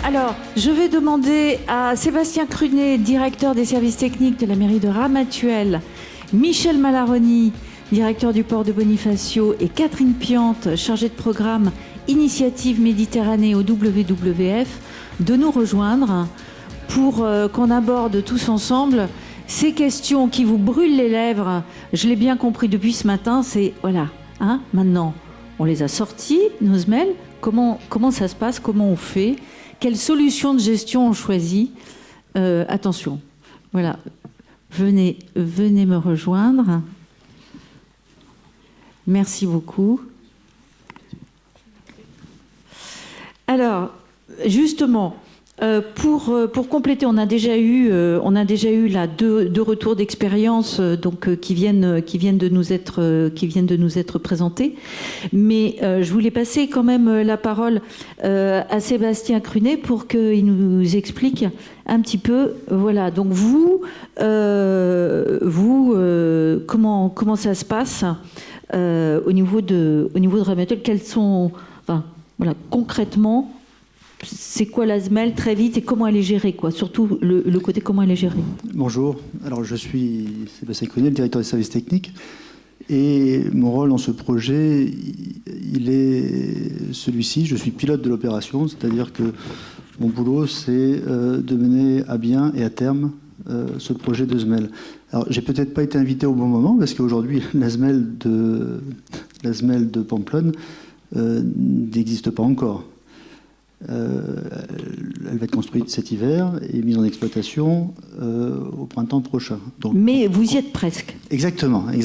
Alors, je vais demander à Sébastien Crunet, directeur des services techniques de la mairie de Ramatuelle, Michel Malaroni, directeur du port de Bonifacio, et Catherine Piante, chargée de programme Initiative Méditerranée au WWF, de nous rejoindre pour qu'on aborde tous ensemble ces questions qui vous brûlent les lèvres. Je l'ai bien compris depuis ce matin, c'est voilà, hein, maintenant on les a sortis, nos semelles, comment ça se passe, comment on fait, quelle solution de gestion on choisit. Attention, voilà, venez me rejoindre. Merci beaucoup. Alors, justement, pour compléter, on a déjà eu là deux retours d'expérience qui viennent de nous être présentés. Mais je voulais passer quand même la parole à Sébastien Crunet pour qu'il nous explique un petit peu. Voilà. Donc vous, comment ça se passe au niveau de Ramatuelle? Quels sont, enfin, voilà, concrètement, c'est quoi la SMEL très vite et comment elle est gérée, quoi? Surtout le côté comment elle est gérée. Bonjour, alors je suis Sébastien Crunet, le directeur des services techniques, et mon rôle dans ce projet, il est celui-ci. Je suis pilote de l'opération, c'est-à-dire que mon boulot, c'est de mener à bien et à terme ce projet de SMEL. Alors, j'ai peut-être pas été invité au bon moment, parce qu'aujourd'hui, la SMEL de Pamplonne n'existe pas encore. Elle va être construite cet hiver et mise en exploitation au printemps prochain. Donc, mais vous y êtes presque. Exactement. Et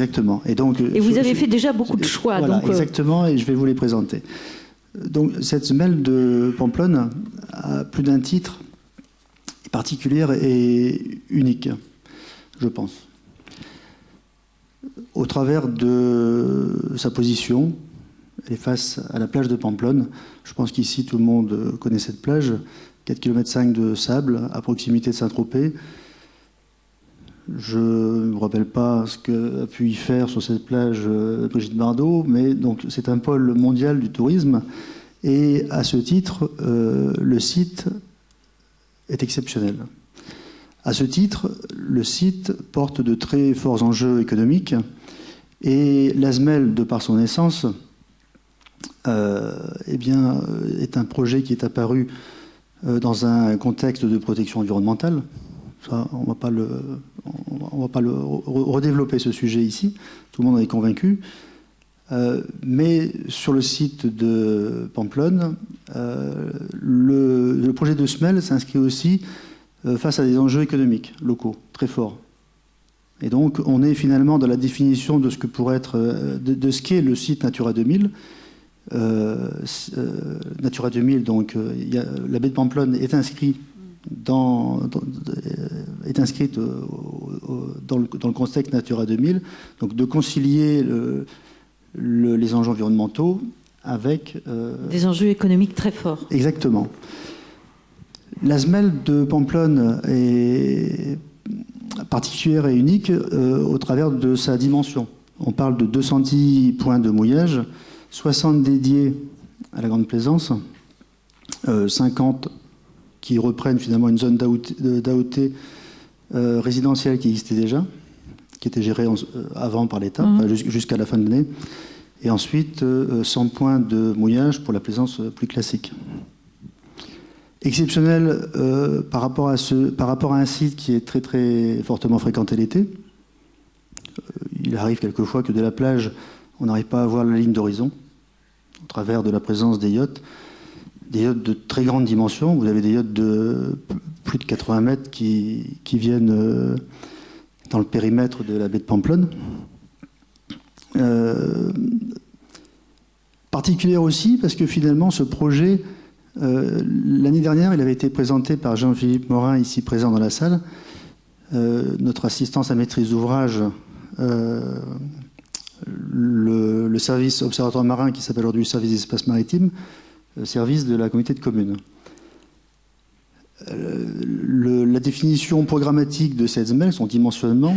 vous avez fait déjà beaucoup de choix. Voilà, donc, exactement, et je vais vous les présenter. Donc, cette SMEL de Pamplonne a plus d'un titre particulier et unique, je pense. Au travers de sa position, elle est face à la plage de Pamplonne. Je pense qu'ici, tout le monde connaît cette plage. 4,5 km de sable, à proximité de Saint-Tropez. Je ne me rappelle pas ce qu'a pu y faire sur cette plage Brigitte Bardot, mais donc c'est un pôle mondial du tourisme. Et à ce titre, le site est exceptionnel. À ce titre, le site porte de très forts enjeux économiques. Et l'ASMEL, de par son essence, est un projet qui est apparu dans un contexte de protection environnementale. Ça, on ne va pas le redévelopper ce sujet ici. Tout le monde en est convaincu. Mais sur le site de Pamplonne, le projet de SMEL s'inscrit aussi face à des enjeux économiques locaux très forts. Et donc, on est finalement dans la définition de ce que pourrait être, de ce qu'est le site Natura 2000. Natura 2000, donc la baie de Pamplonne est inscrite dans le contexte Natura 2000, donc de concilier les enjeux environnementaux avec des enjeux économiques très forts. Exactement. La SMEL de Pamplonne est particulière et unique au travers de sa dimension. On parle de 210 points de mouillage, 60 dédiés à la Grande Plaisance, 50 qui reprennent finalement une zone d'AOT résidentielle qui existait déjà, qui était gérée avant par l'État, jusqu'à la fin de l'année, et ensuite 100 points de mouillage pour la plaisance plus classique. Exceptionnel par rapport à un site qui est très très fortement fréquenté l'été. Il arrive quelquefois que de la plage, on n'arrive pas à voir la ligne d'horizon, au travers de la présence des yachts de très grande dimension. Vous avez des yachts de plus de 80 mètres qui viennent dans le périmètre de la baie de Pamplonne. Particulière aussi parce que finalement ce projet, l'année dernière, il avait été présenté par Jean-Philippe Morin, ici présent dans la salle, notre assistance à maîtrise d'ouvrage, le service observatoire marin qui s'appelle aujourd'hui service des espaces maritimes, service de la communauté de communes. La définition programmatique de cette SMEL, son dimensionnement,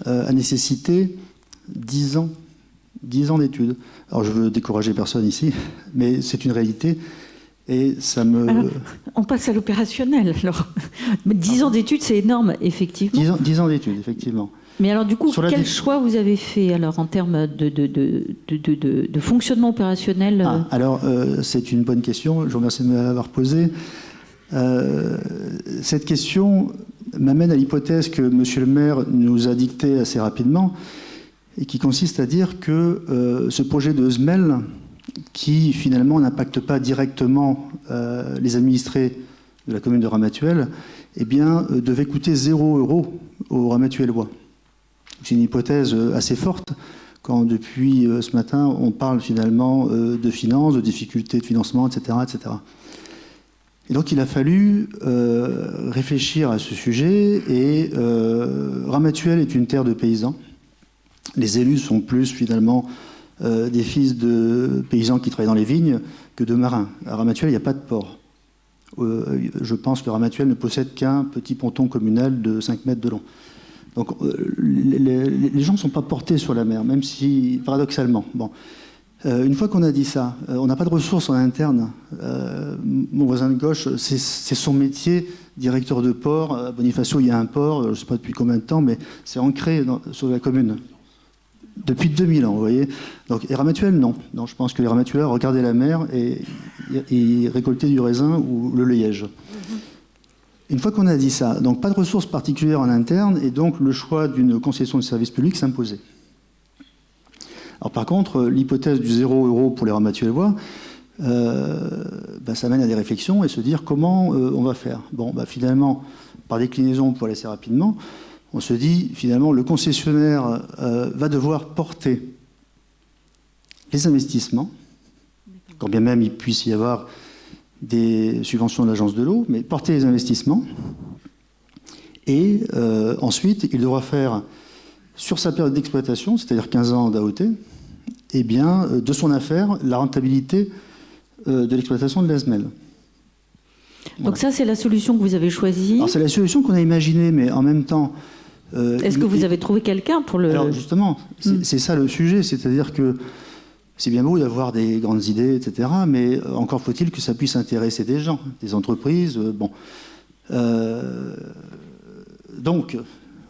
a nécessité 10 ans d'études. Alors je veux décourager personne ici, mais c'est une réalité. Et ça me... Alors, on passe à l'opérationnel. Alors, 10 ans d'études, c'est énorme, effectivement. 10 ans d'études, effectivement. Mais alors, du coup, quel choix vous avez fait alors, en termes de fonctionnement opérationnel Alors, c'est une bonne question. Je vous remercie de me l'avoir posée. Cette question m'amène à l'hypothèse que M. le maire nous a dictée assez rapidement et qui consiste à dire que ce projet de SMEL, qui finalement n'impacte pas directement les administrés de la commune de Ramatuelle, eh bien, devait coûter 0 € aux Ramatuellois. C'est une hypothèse assez forte quand depuis ce matin on parle finalement de finances, de difficultés de financement, etc., etc. Et donc il a fallu réfléchir à ce sujet et Ramatuelle est une terre de paysans. Les élus sont plus finalement des fils de paysans qui travaillent dans les vignes que de marins. À Ramatuelle, il n'y a pas de port. Je pense que Ramatuelle ne possède qu'un petit ponton communal de 5 mètres de long. Donc les gens ne sont pas portés sur la mer, même si, paradoxalement. Bon. Une fois qu'on a dit ça, on n'a pas de ressources en interne. Mon voisin de gauche, c'est son métier, directeur de port. À Bonifacio, il y a un port, je ne sais pas depuis combien de temps, mais c'est ancré sur la commune. Depuis 2000 ans, vous voyez. Donc, et Ramatuelle, non. Non, je pense que les Ramatuelleurs regardaient la mer et récoltaient du raisin ou le liège. Une fois qu'on a dit ça, donc pas de ressources particulières en interne, et donc le choix d'une concession de service public s'imposait. Alors par contre, l'hypothèse du 0 € pour les Ramatuellois, ça mène à des réflexions et se dire comment on va faire. Bon, finalement, par déclinaison, pour aller assez rapidement, on se dit finalement le concessionnaire va devoir porter les investissements, quand bien même il puisse y avoir des subventions de l'agence de l'eau, mais porter les investissements. Et ensuite, il devra faire, sur sa période d'exploitation, c'est-à-dire 15 ans d'AOT, eh bien, de son affaire, la rentabilité de l'exploitation de l'ASMEL. Voilà. Donc ça, c'est la solution que vous avez choisie. Alors c'est la solution qu'on a imaginée, mais en même temps... Est-ce que vous avez trouvé quelqu'un pour le... Alors justement, c'est ça le sujet, c'est-à-dire que c'est bien beau d'avoir des grandes idées, etc., mais encore faut-il que ça puisse intéresser des gens, des entreprises. Donc,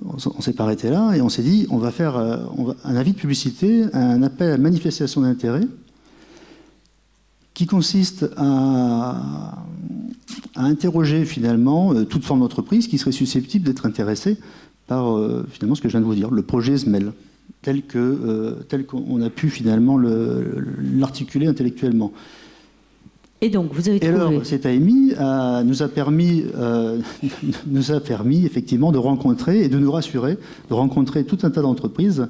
on s'est pas arrêté là et on s'est dit, on va faire un avis de publicité, un appel à manifestation d'intérêt qui consiste à interroger finalement toute forme d'entreprise qui serait susceptible d'être intéressée par finalement ce que je viens de vous dire, le projet SMEL. Tel qu'on a pu finalement l'articuler intellectuellement. Et donc, vous avez trouvé... Et alors, cet AMI nous a permis effectivement de rencontrer et de nous rassurer, de rencontrer tout un tas d'entreprises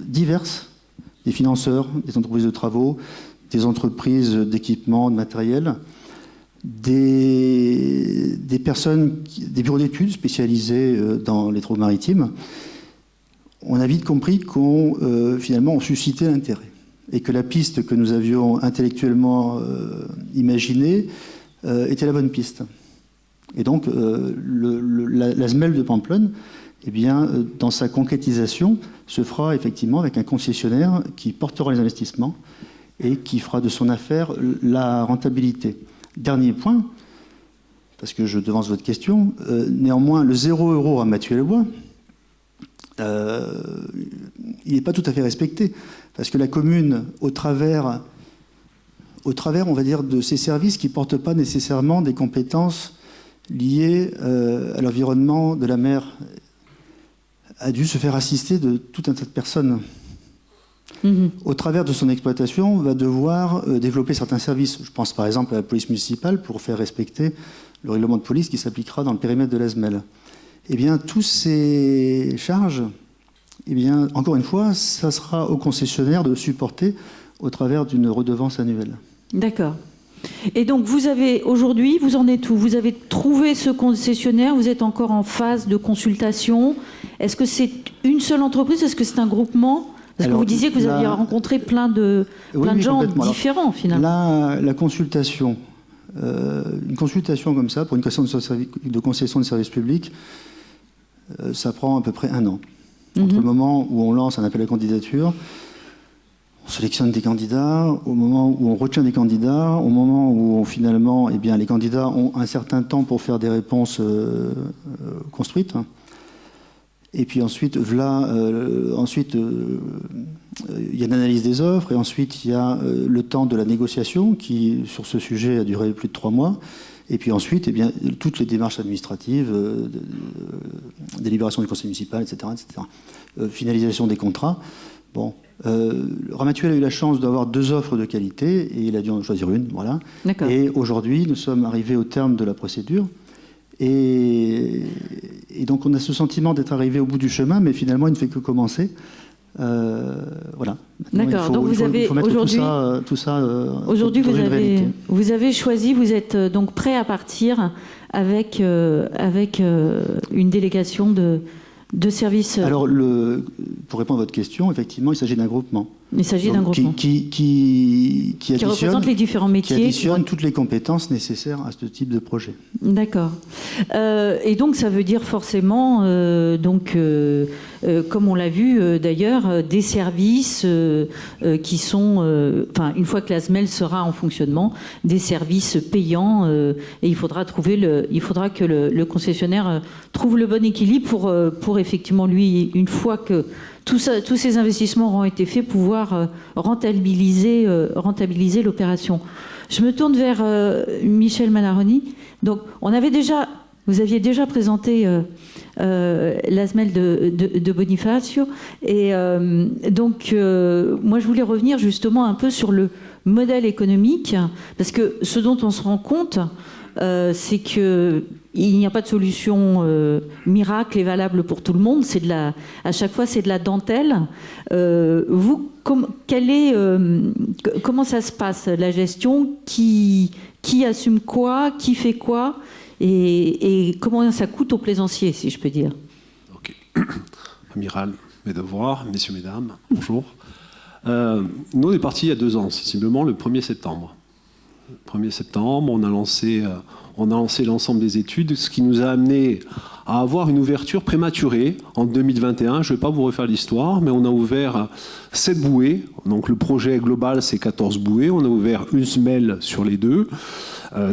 diverses, des financeurs, des entreprises de travaux, des entreprises d'équipement, de matériel, des personnes, des bureaux d'études spécialisés dans les travaux maritimes. On a vite compris finalement, on suscitait l'intérêt. Et que la piste que nous avions intellectuellement imaginée était la bonne piste. Et donc, la SMEL de Pamplonne, eh bien, dans sa concrétisation, se fera effectivement avec un concessionnaire qui portera les investissements et qui fera de son affaire la rentabilité. Dernier point, parce que je devance votre question, néanmoins, le 0 € à Ramatuelle-Bois, il n'est pas tout à fait respecté, parce que la commune, au travers, on va dire, de ces services qui ne portent pas nécessairement des compétences liées à l'environnement de la mer, a dû se faire assister de tout un tas de personnes. Au travers de son exploitation, on va devoir développer certains services. Je pense par exemple à la police municipale pour faire respecter le règlement de police qui s'appliquera dans le périmètre de l'ASMEL. Eh bien, toutes ces charges, eh bien, encore une fois, ça sera au concessionnaire de supporter au travers d'une redevance annuelle. D'accord. Et donc, vous avez aujourd'hui, vous en êtes où? Vous avez trouvé ce concessionnaire, vous êtes encore en phase de consultation. Est-ce que c'est une seule entreprise? Est-ce que c'est un groupement? Parce que vous disiez que vous aviez rencontré plein de gens différents, finalement. La consultation, une consultation comme ça, pour une question de concession de service public, ça prend à peu près 1 an. Entre le moment où on lance un appel à candidature, on On sélectionne des candidats, au moment où on retient des candidats, au moment où finalement les candidats ont un certain temps pour faire des réponses construites. Et puis ensuite, il y a l'analyse des offres, et ensuite il y a le temps de la négociation qui, sur ce sujet, a duré plus de 3 mois. Et puis ensuite, toutes les démarches administratives, délibération du conseil municipal, etc. Finalisation des contrats. Bon, Ramatuelle a eu la chance d'avoir 2 offres de qualité et il a dû en choisir une. Voilà. Et aujourd'hui, nous sommes arrivés au terme de la procédure. Et donc, on a ce sentiment d'être arrivé au bout du chemin, mais finalement, il ne fait que commencer. Voilà. D'accord. Donc, vous avez aujourd'hui, tout ça aujourd'hui, vous avez choisi, vous êtes donc prêt à partir avec une délégation de services. Alors, pour répondre à votre question, effectivement, il s'agit d'un groupement. Il s'agit d'un groupement qui représente les différents métiers. Qui additionne toutes les compétences nécessaires à ce type de projet. D'accord. Et donc, ça veut dire forcément, comme on l'a vu d'ailleurs, des services qui sont, une fois que la SMEL sera en fonctionnement, des services payants. Et il faudra que le concessionnaire trouve le bon équilibre pour effectivement, lui, une fois que tous ces investissements auront été faits, pouvoir rentabiliser l'opération. Je me tourne vers Michel Malaroni. Donc, vous aviez déjà présenté l'ASMEL de Bonifacio. Et moi, je voulais revenir justement un peu sur le modèle économique, parce que ce dont on se rend compte, c'est que il n'y a pas de solution miracle et valable pour tout le monde. À chaque fois, c'est de la dentelle. Comment ça se passe, la gestion? Qui assume quoi? Qui fait quoi? Et comment ça coûte aux plaisanciers, si je peux dire? Ok. Amiral, mes devoirs, messieurs, mesdames, bonjour. Nous, on est partis il y a 2 ans, sensiblement le 1er septembre. Le 1er septembre, on a lancé l'ensemble des études, ce qui nous a amené à avoir une ouverture prématurée en 2021. Je ne vais pas vous refaire l'histoire, mais on a ouvert 7 bouées. Donc le projet global, c'est 14 bouées. On a ouvert une SMEL sur les 2,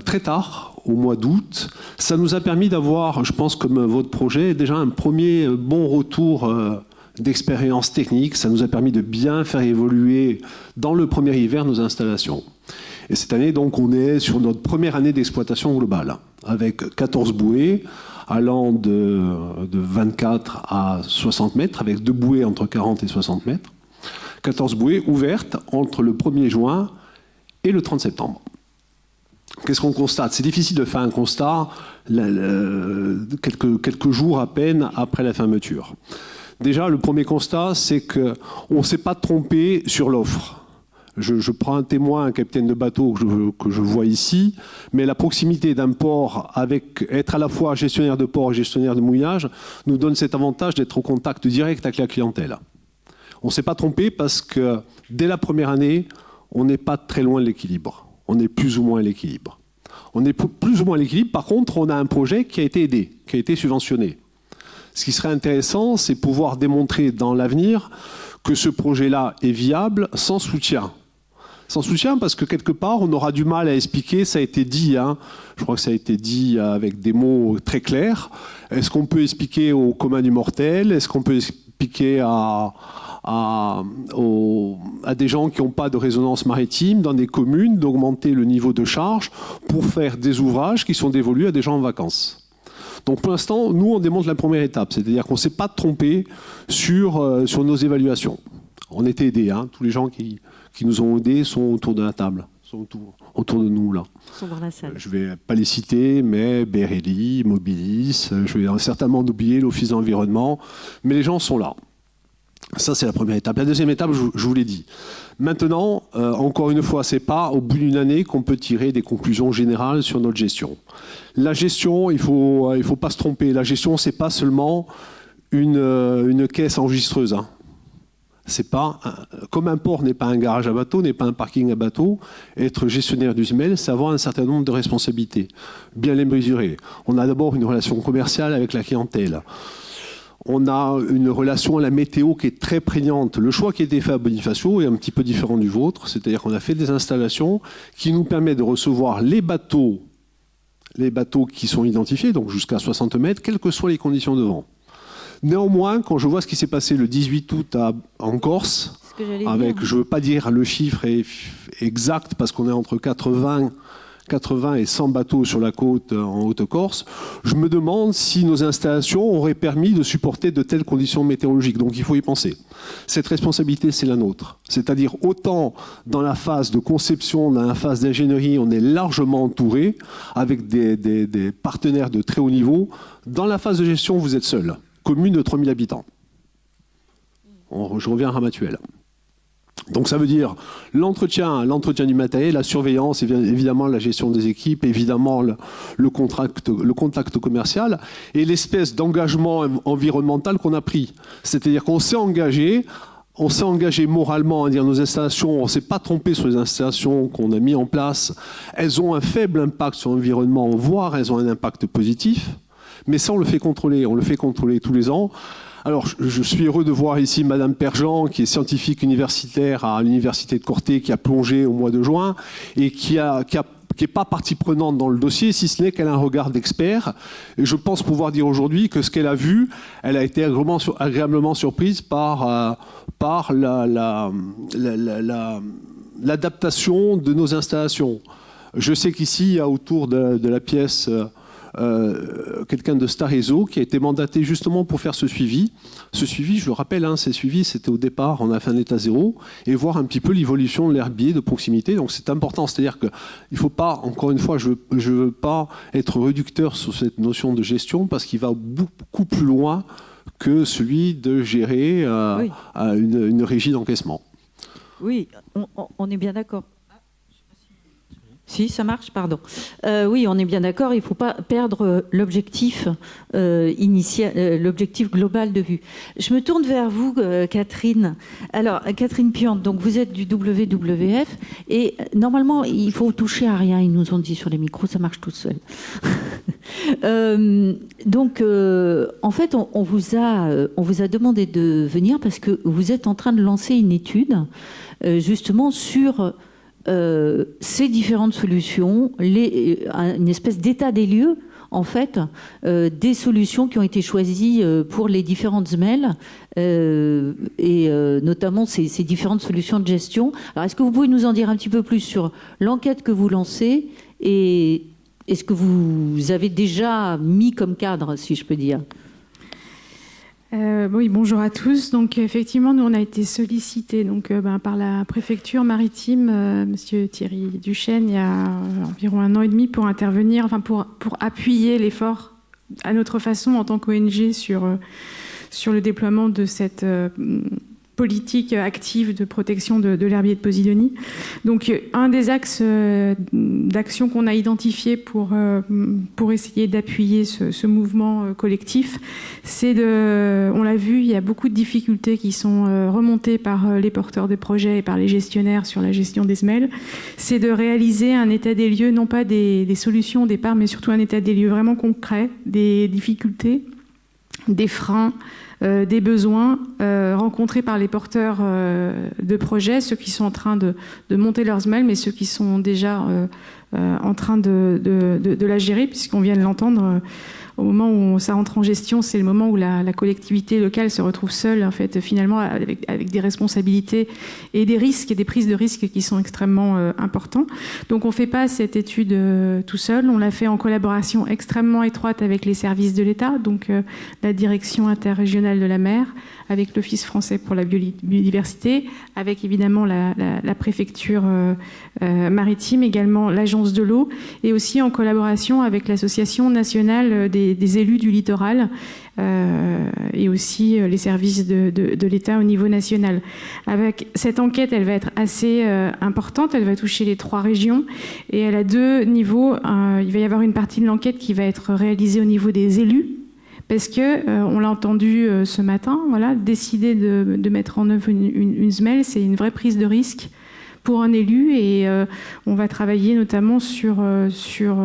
très tard, au mois d'août. Ça nous a permis d'avoir, je pense, comme votre projet, déjà un premier bon retour d'expérience technique. Ça nous a permis de bien faire évoluer dans le premier hiver nos installations. Et cette année, donc, on est sur notre première année d'exploitation globale, avec 14 bouées allant de 24 à 60 mètres, avec 2 bouées entre 40 et 60 mètres. 14 bouées ouvertes entre le 1er juin et le 30 septembre. Qu'est-ce qu'on constate? C'est difficile de faire un constat quelques jours à peine après la fermeture. Déjà, le premier constat, c'est qu'on ne s'est pas trompé sur l'offre. Je prends un témoin, un capitaine de bateau que je vois ici, mais la proximité d'un port avec être à la fois gestionnaire de port et gestionnaire de mouillage nous donne cet avantage d'être au contact direct avec la clientèle. On ne s'est pas trompé parce que dès la première année, on n'est pas très loin de l'équilibre. On est plus ou moins à l'équilibre. On est plus ou moins à l'équilibre. Par contre, on a un projet qui a été aidé, qui a été subventionné. Ce qui serait intéressant, c'est pouvoir démontrer dans l'avenir que ce projet-là est viable sans soutien. Sans soutien parce que quelque part, on aura du mal à expliquer, ça a été dit, je crois que ça a été dit avec des mots très clairs. Est-ce qu'on peut expliquer au commun du mortel? Est-ce qu'on peut expliquer à des gens qui n'ont pas de résonance maritime dans des communes d'augmenter le niveau de charge pour faire des ouvrages qui sont dévolus à des gens en vacances? Donc pour l'instant, nous, on démontre la première étape, c'est-à-dire qu'on ne s'est pas trompé sur nos évaluations. On était aidés, tous les gens qui nous ont aidés sont autour de la table, sont autour de nous là. Ils sont dans la salle. Je ne vais pas les citer, mais BRLI, Mobilis, je vais certainement oublier l'Office de l'environnement, mais les gens sont là. Ça, c'est la première étape. La deuxième étape, je vous l'ai dit. Maintenant, encore une fois, ce n'est pas au bout d'une année qu'on peut tirer des conclusions générales sur notre gestion. La gestion, il faut pas se tromper. La gestion, ce n'est pas seulement une caisse enregistreuse. C'est pas comme un port n'est pas un garage à bateau, n'est pas un parking à bateau. Être gestionnaire du SMEL, c'est avoir un certain nombre de responsabilités, bien les mesurer. On a d'abord une relation commerciale avec la clientèle. on a une relation à la météo qui est très prégnante. Le choix qui a été fait à Bonifacio est un petit peu différent du vôtre, c'est-à-dire qu'on a fait des installations qui nous permettent de recevoir les bateaux qui sont identifiés, donc jusqu'à 60 mètres, quelles que soient les conditions de vent. Néanmoins, quand je vois ce qui s'est passé le 18 août en Corse, avec, je ne veux pas dire le chiffre exact, parce qu'on est entre 80 et 100 bateaux sur la côte en Haute-Corse, je me demande si nos installations auraient permis de supporter de telles conditions météorologiques. Donc il faut y penser. Cette responsabilité, c'est la nôtre. C'est-à-dire autant dans la phase de conception, dans la phase d'ingénierie, on est largement entouré avec des partenaires de très haut niveau. Dans la phase de gestion, vous êtes seul. Commune de 3000 habitants. Je reviens à Ramatuelle. Donc ça veut dire l'entretien du matériel, la surveillance, évidemment la gestion des équipes, évidemment le contact commercial et l'espèce d'engagement environnemental qu'on a pris. C'est-à-dire qu'on s'est engagé moralement à dire nos installations, on ne s'est pas trompé sur les installations qu'on a mis en place. Elles ont un faible impact sur l'environnement, voire elles ont un impact positif. Mais ça, on le fait contrôler tous les ans. Alors, je suis heureux de voir ici Madame Perjean, qui est scientifique universitaire à l'université de Corté, qui a plongé au mois de juin et qui n'est pas partie prenante dans le dossier, si ce n'est qu'elle a un regard d'expert. Et je pense pouvoir dire aujourd'hui que ce qu'elle a vu, elle a été agréablement surprise par l'adaptation de nos installations. Je sais qu'ici, il y a autour de la pièce quelqu'un de Starezo qui a été mandaté justement pour faire ce suivi. Ce suivi, je le rappelle, ces suivis, c'était au départ, on a fait un état zéro, et voir un petit peu l'évolution de l'herbier de proximité. Donc c'est important, c'est-à-dire qu'il ne faut pas, encore une fois, je veux pas être réducteur sur cette notion de gestion parce qu'il va beaucoup plus loin que celui de gérer une régie d'encaissement. Oui, on est bien d'accord. Si, ça marche, pardon. Oui, on est bien d'accord, il ne faut pas perdre l'objectif initial, l'objectif global de vue. Je me tourne vers vous, Catherine. Alors, Catherine Piante, donc vous êtes du WWF, et normalement, il faut toucher à rien, ils nous ont dit sur les micros, ça marche tout seul. Donc, en fait, on vous a demandé de venir parce que vous êtes en train de lancer une étude, justement, sur... ces différentes solutions, une espèce d'état des lieux, en fait, des solutions qui ont été choisies pour les différentes SMEL, et notamment ces différentes solutions de gestion. Alors, est-ce que vous pouvez nous en dire un petit peu plus sur l'enquête que vous lancez et ce que vous avez déjà mis comme cadre, si je peux dire ? Oui, bonjour à tous. Donc effectivement, nous on a été sollicités par la préfecture maritime, Monsieur Thierry Duchesne, il y a environ 1 an et demi pour intervenir, pour appuyer l'effort à notre façon en tant qu'ONG sur le déploiement de cette politique active de protection de l'herbier de Posidonie. Donc un des axes d'action qu'on a identifié pour essayer d'appuyer ce mouvement collectif, c'est on l'a vu, il y a beaucoup de difficultés qui sont remontées par les porteurs de projets et par les gestionnaires sur la gestion des SMEL, c'est de réaliser un état des lieux, non pas des solutions au départ, mais surtout un état des lieux vraiment concret, des difficultés, des freins, des besoins rencontrés par les porteurs de projets, ceux qui sont en train de monter leurs SMEL, mais ceux qui sont déjà en train de la gérer, puisqu'on vient de l'entendre. Au moment où ça entre en gestion, c'est le moment où la collectivité locale se retrouve seule, en fait, finalement, avec des responsabilités et des risques et des prises de risques qui sont extrêmement importants. Donc, on ne fait pas cette étude tout seul. On l'a fait en collaboration extrêmement étroite avec les services de l'État, donc la direction interrégionale de la mer, avec l'Office français pour la biodiversité, avec évidemment la préfecture maritime, également l'agence de l'eau, et aussi en collaboration avec l'association nationale des élus du littoral et aussi les services de l'État au niveau national. Avec cette enquête, elle va être assez importante, elle va toucher les 3 régions et elle a 2 niveaux. Il va y avoir une partie de l'enquête qui va être réalisée au niveau des élus, parce que on l'a entendu ce matin, décider de mettre en œuvre une SMEL, c'est une vraie prise de risque pour un élu, et on va travailler notamment sur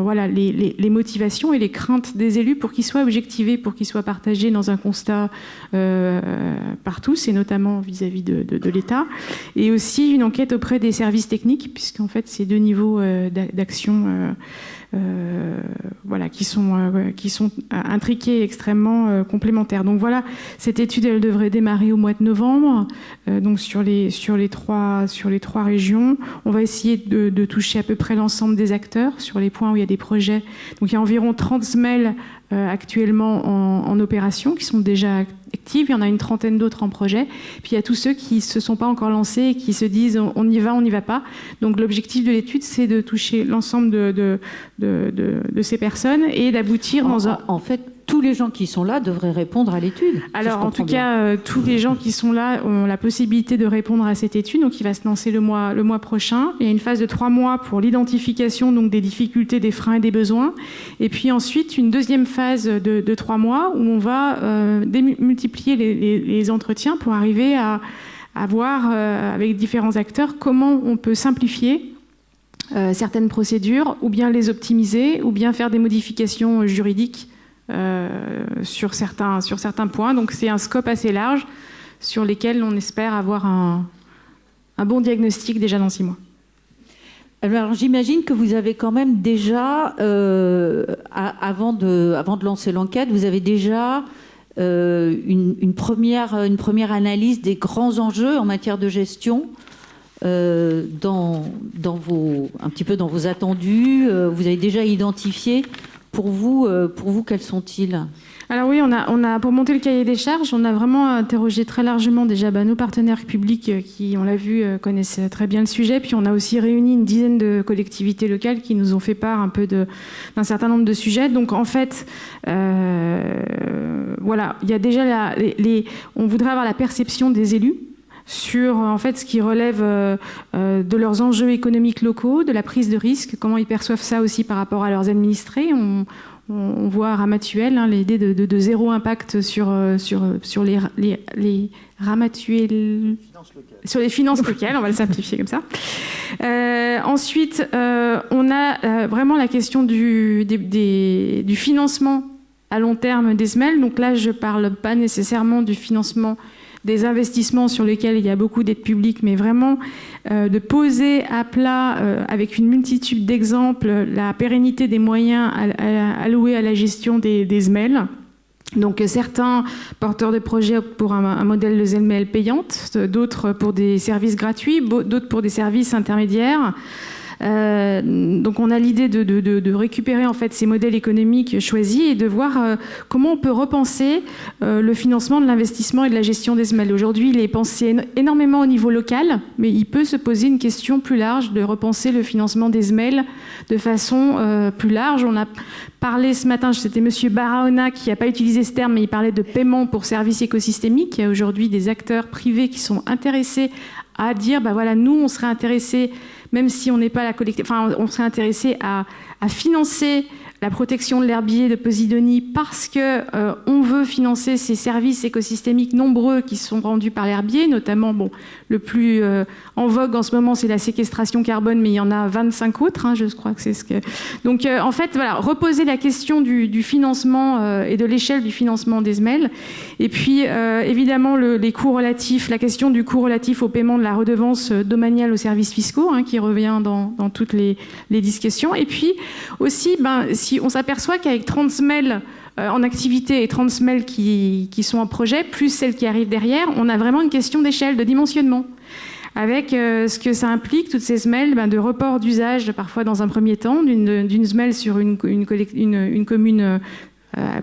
voilà, les motivations et les craintes des élus pour qu'ils soient objectivés, pour qu'ils soient partagés dans un constat par tous, et notamment vis-à-vis de l'État. Et aussi une enquête auprès des services techniques, puisqu'en fait, c'est 2 niveaux d'action voilà, qui sont intriqués et extrêmement complémentaires. Donc voilà, cette étude, elle devrait démarrer au mois de novembre, donc sur les 3 régions. On va essayer de toucher à peu près l'ensemble des acteurs sur les points où il y a des projets. Donc il y a environ 30 SMEL actuellement en opération, qui sont déjà actives. Il y en a une trentaine d'autres en projet. Puis il y a tous ceux qui ne se sont pas encore lancés et qui se disent on y va, on n'y va pas. Donc l'objectif de l'étude, c'est de toucher l'ensemble de ces personnes et d'aboutir dans un... En fait, tous les gens qui sont là devraient répondre à l'étude. Alors, en tout cas, tous les gens qui sont là ont la possibilité de répondre à cette étude. Donc, il va se lancer le mois prochain. Il y a une phase de 3 mois pour l'identification donc des difficultés, des freins et des besoins. Et puis ensuite, une deuxième phase de 3 mois où on va démultiplier les entretiens pour arriver à voir avec différents acteurs comment on peut simplifier certaines procédures, ou bien les optimiser, ou bien faire des modifications juridiques sur certains points. Donc c'est un scope assez large sur lesquels on espère avoir un bon diagnostic déjà dans 6 mois. Alors j'imagine que vous avez quand même déjà, avant de lancer l'enquête, vous avez déjà une première analyse des grands enjeux en matière de gestion un petit peu dans vos attendus. Vous avez déjà identifié. Pour vous, quels sont-ils ? Alors oui, on a pour monter le cahier des charges, on a vraiment interrogé très largement déjà nos partenaires publics qui, on l'a vu, connaissent très bien le sujet. Puis on a aussi réuni une dizaine de collectivités locales qui nous ont fait part un peu d'un certain nombre de sujets. Donc en fait, voilà, il y a déjà on voudrait avoir la perception des élus sur en fait ce qui relève de leurs enjeux économiques locaux, de la prise de risque, comment ils perçoivent ça aussi par rapport à leurs administrés. On voit à Ramatuelle l'idée de zéro impact sur les Ramatuelle, sur les finances locales, on va le simplifier comme ça. Ensuite, on a vraiment la question du financement à long terme des SMEL. Donc là, je ne parle pas nécessairement du financement des investissements sur lesquels il y a beaucoup d'aide publique, mais vraiment de poser à plat, avec une multitude d'exemples, la pérennité des moyens alloués à la gestion des SMEL. Donc certains porteurs de projets optent pour un modèle de SMEL payante, d'autres pour des services gratuits, d'autres pour des services intermédiaires. Donc on a l'idée de récupérer en fait ces modèles économiques choisis et de voir comment on peut repenser le financement de l'investissement et de la gestion des SMEL. Aujourd'hui, il est pensé énormément au niveau local, mais il peut se poser une question plus large de repenser le financement des SMEL de façon plus large. On a parlé ce matin, c'était monsieur Barahona qui n'a pas utilisé ce terme, mais il parlait de paiement pour services écosystémiques. Il y a aujourd'hui des acteurs privés qui sont intéressés à dire, voilà, nous, on serait intéressés, même si on n'est pas la collectivité, enfin, on serait intéressé à financer la protection de l'herbier de Posidonie parce que on veut financer ces services écosystémiques nombreux qui sont rendus par l'herbier, notamment, le plus en vogue en ce moment, c'est la séquestration carbone, mais il y en a 25 autres, je crois que c'est ce que... Donc, en fait, voilà, reposer la question du financement et de l'échelle du financement des SMEL. Et puis, évidemment, les coûts relatifs, la question du coût relatif au paiement de la redevance domaniale aux services fiscaux, qui revient dans toutes les discussions. Et puis, aussi, si on s'aperçoit qu'avec 30 SMEL en activité et 30 SMEL qui sont en projet, plus celles qui arrivent derrière, on a vraiment une question d'échelle, de dimensionnement. Avec ce que ça implique, toutes ces SMEL, de report d'usage, parfois dans un premier temps, d'une SMEL sur une commune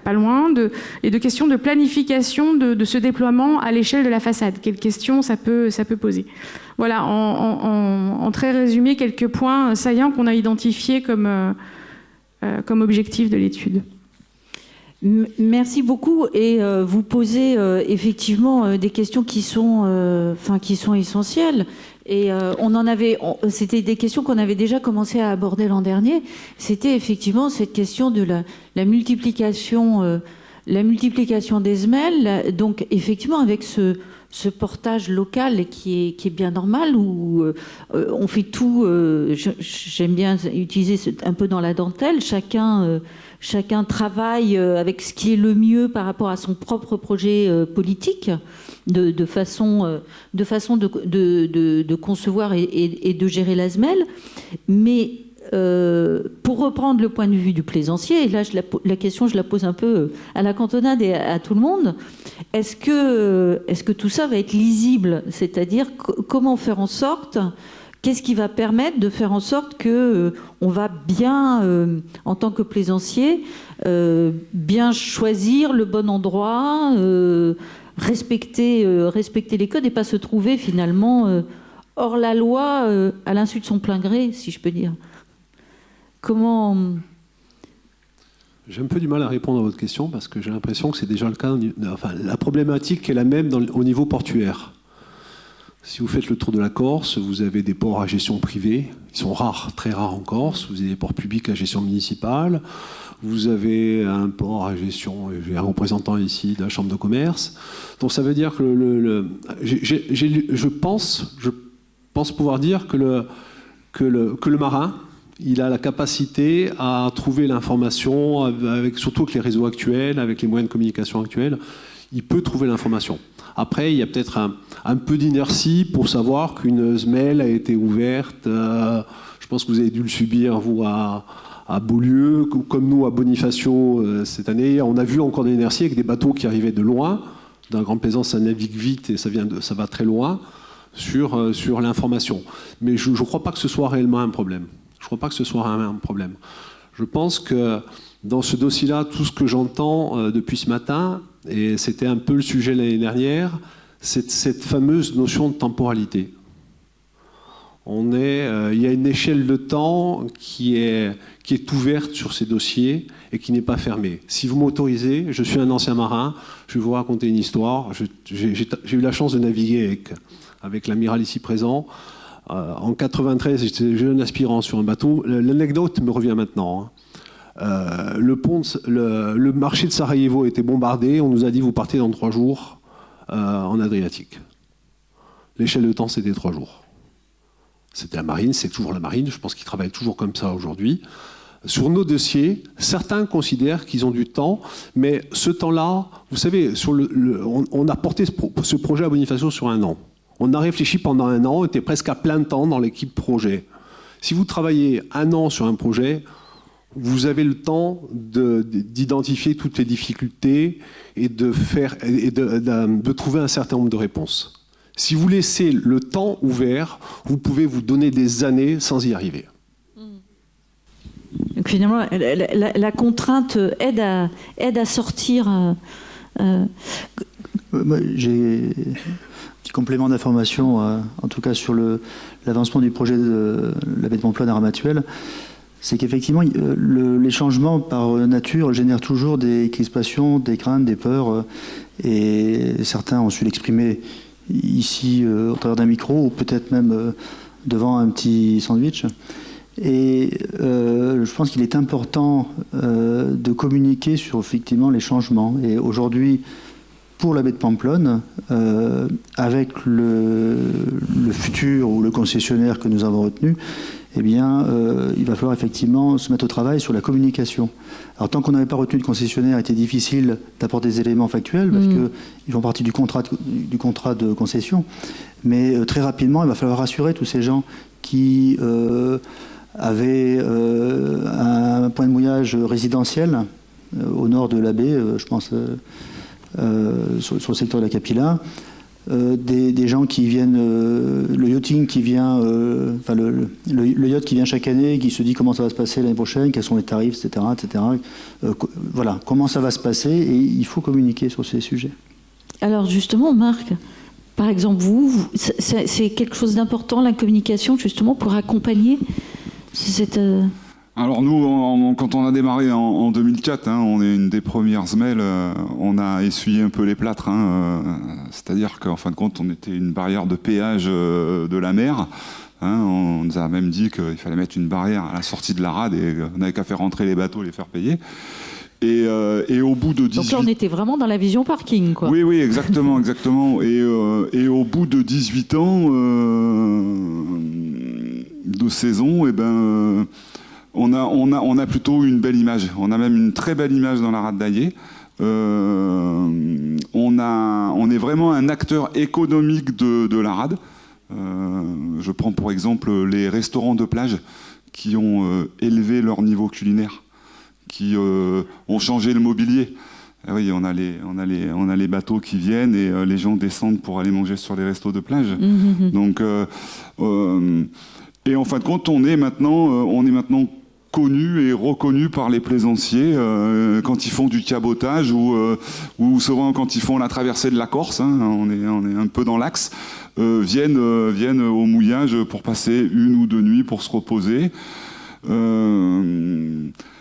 pas loin, et de questions de planification de ce déploiement à l'échelle de la façade. Quelles questions ça peut poser. Voilà, en très résumé, quelques points saillants qu'on a identifiés comme objectif de l'étude. Merci beaucoup. Et vous posez effectivement des questions qui sont essentielles. Et c'était des questions qu'on avait déjà commencé à aborder l'an dernier. C'était effectivement cette question de la multiplication des SMEL. Donc effectivement avec ce ce portage local qui est bien normal, où on fait tout, j'aime bien utiliser un peu dans la dentelle, chacun travaille avec ce qui est le mieux par rapport à son propre projet politique, de façon de concevoir et de gérer l'ASMEL. Mais pour reprendre le point de vue du plaisancier, et là la question je la pose un peu à la cantonade et à tout le monde, est-ce que tout ça va être lisible? C'est-à-dire comment faire en sorte, qu'est-ce qui va permettre de faire en sorte que on va bien, en tant que plaisancier, bien choisir le bon endroit, respecter les codes et pas se trouver finalement hors la loi à l'insu de son plein gré, si je peux dire. Comment... J'ai un peu du mal à répondre à votre question parce que j'ai l'impression que c'est déjà le cas. Enfin, la problématique est la même au niveau portuaire. Si vous faites le tour de la Corse, vous avez des ports à gestion privée. Ils sont rares, très rares en Corse. Vous avez des ports publics à gestion municipale. Vous avez un port à gestion, j'ai un représentant ici de la Chambre de commerce. Donc ça veut dire que je pense pouvoir dire que le marin, il a la capacité à trouver l'information, surtout avec les réseaux actuels, avec les moyens de communication actuels, il peut trouver l'information. Après, il y a peut-être un peu d'inertie pour savoir qu'une SMEL a été ouverte. Je pense que vous avez dû le subir, vous, à Beaulieu, comme nous à Bonifacio cette année. On a vu encore de l'inertie avec des bateaux qui arrivaient de loin. D'un Grand Plaisance, ça navigue vite et ça va très loin sur l'information. Mais je ne crois pas que ce soit réellement un problème. Je pense que dans ce dossier-là, tout ce que j'entends depuis ce matin, et c'était un peu le sujet l'année dernière, c'est cette fameuse notion de temporalité. Il y a une échelle de temps qui est ouverte sur ces dossiers et qui n'est pas fermée. Si vous m'autorisez, je suis un ancien marin, je vais vous raconter une histoire. J'ai eu la chance de naviguer avec l'amiral ici présent. En 93, j'étais jeune aspirant sur un bateau. L'anecdote me revient maintenant. Le marché de Sarajevo a été bombardé. On nous a dit vous partez dans 3 jours en Adriatique. L'échelle de temps, c'était 3 jours. C'était la marine, c'est toujours la marine. Je pense qu'ils travaillent toujours comme ça aujourd'hui. Sur nos dossiers, certains considèrent qu'ils ont du temps, mais ce temps-là, vous savez, on a porté ce projet à Bonifacio sur 1 an. On a réfléchi pendant 1 an, on était presque à plein temps dans l'équipe projet. Si vous travaillez 1 an sur un projet, vous avez le temps d'identifier toutes les difficultés et de trouver un certain nombre de réponses. Si vous laissez le temps ouvert, vous pouvez vous donner des années sans y arriver. Donc finalement, la contrainte aide à sortir. J'ai un petit complément d'information, en tout cas sur l'avancement du projet de la baie de Pamplonne à Ramatuelle. C'est qu'effectivement, les changements par nature génèrent toujours des crispations, des craintes, des peurs. Et certains ont su l'exprimer ici au travers d'un micro ou peut-être même devant un petit sandwich. Et je pense qu'il est important de communiquer sur effectivement les changements. Et aujourd'hui, pour la baie de Pamplonne, avec le futur ou le concessionnaire que nous avons retenu, eh bien, il va falloir effectivement se mettre au travail sur la communication. Alors, tant qu'on n'avait pas retenu de concessionnaire, il était difficile d'apporter des éléments factuels parce qu'ils font partie du contrat de concession. Mais très rapidement, il va falloir rassurer tous ces gens qui avaient un point de mouillage résidentiel au nord de la baie, je pense, sur le secteur de la Capilla. Des gens qui viennent, le yachting qui vient, le yacht qui vient chaque année, qui se dit comment ça va se passer l'année prochaine, quels sont les tarifs, etc. Voilà, comment ça va se passer, et il faut communiquer sur ces sujets. Alors justement, Marc, par exemple, c'est quelque chose d'important, la communication, justement, pour accompagner cette... Alors nous, quand on a démarré en 2004, on est une des premières SMEL, on a essuyé un peu les plâtres. C'est-à-dire qu'en fin de compte, on était une barrière de péage de la mer. On nous a même dit qu'il fallait mettre une barrière à la sortie de la rade et on n'avait qu'à faire rentrer les bateaux, les faire payer. Et au bout de 18... Donc là, on était vraiment dans la vision parking, quoi. Oui, exactement. Et au bout de 18 ans de saison, on a plutôt une belle image. On a même une très belle image dans la rade d'Aillé. On est vraiment un acteur économique de la rade. Je prends pour exemple les restaurants de plage qui ont élevé leur niveau culinaire, qui ont changé le mobilier. Ah oui, on a les bateaux qui viennent et les gens descendent pour aller manger sur les restos de plage. Donc, et en fin de compte, on est maintenant connu et reconnu par les plaisanciers quand ils font du cabotage ou souvent quand ils font la traversée de la Corse, hein, on est un peu dans l'axe, viennent au mouillage pour passer 1 ou 2 nuits pour se reposer.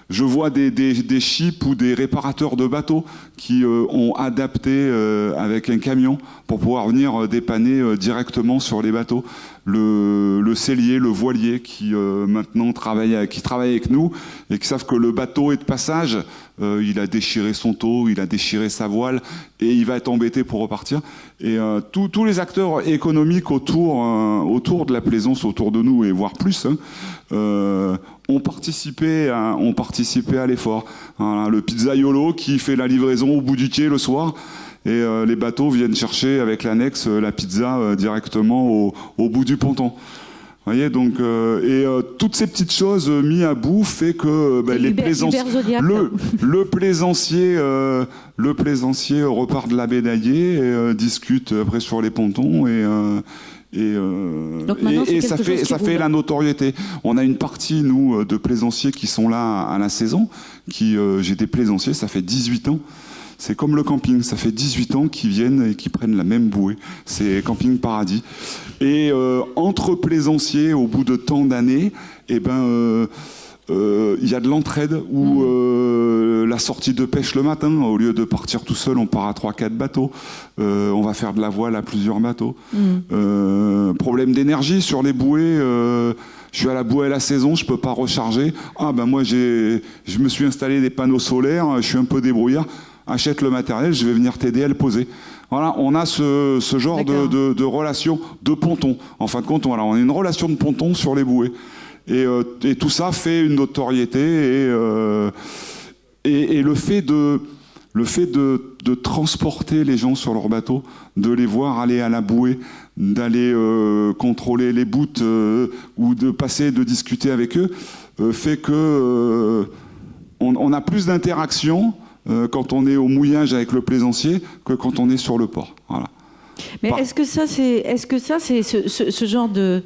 Je vois des chips ou des réparateurs de bateaux qui ont adapté avec un camion pour pouvoir venir dépanner directement sur les bateaux. Le sellier, le voilier qui maintenant travaille avec nous et qui savent que le bateau est de passage, il a déchiré son taux, il a déchiré sa voile et il va être embêté pour repartir. Et tous les acteurs économiques autour de la plaisance, autour de nous et voire plus, ont participé à l'effort. Voilà, le pizzaiolo qui fait la livraison au bout du quai le soir. Et les bateaux viennent chercher avec l'annexe la pizza directement au bout du ponton. Vous voyez, donc, toutes ces petites choses mises à bout fait que les plaisanciers, le plaisancier repart de la baie d'Aillé et discute après sur les pontons et ça fait la notoriété. On a une partie, nous, de plaisanciers qui sont là à la saison. J'ai des plaisanciers, ça fait 18 ans. C'est comme le camping, ça fait 18 ans qu'ils viennent et qu'ils prennent la même bouée. C'est Camping Paradis. Et entre plaisanciers, au bout de tant d'années, y a de l'entraide où la sortie de pêche le matin, au lieu de partir tout seul, on part à 3-4 bateaux. On va faire de la voile à plusieurs bateaux. Problème d'énergie sur les bouées. Je suis à la bouée à la saison, je peux pas recharger. Moi je me suis installé des panneaux solaires, je suis un peu débrouillard. Achète le matériel, je vais venir t'aider à le poser. Voilà, on a ce genre de relation de ponton. En fin de compte, on a une relation de ponton sur les bouées. Et tout ça fait une notoriété et le fait de transporter les gens sur leur bateau, de les voir aller à la bouée, d'aller contrôler les bouts ou de discuter avec eux, fait que on a plus d'interaction quand on est au mouillage avec le plaisancier que quand on est sur le port. Voilà. Mais est-ce que ça c'est ce genre de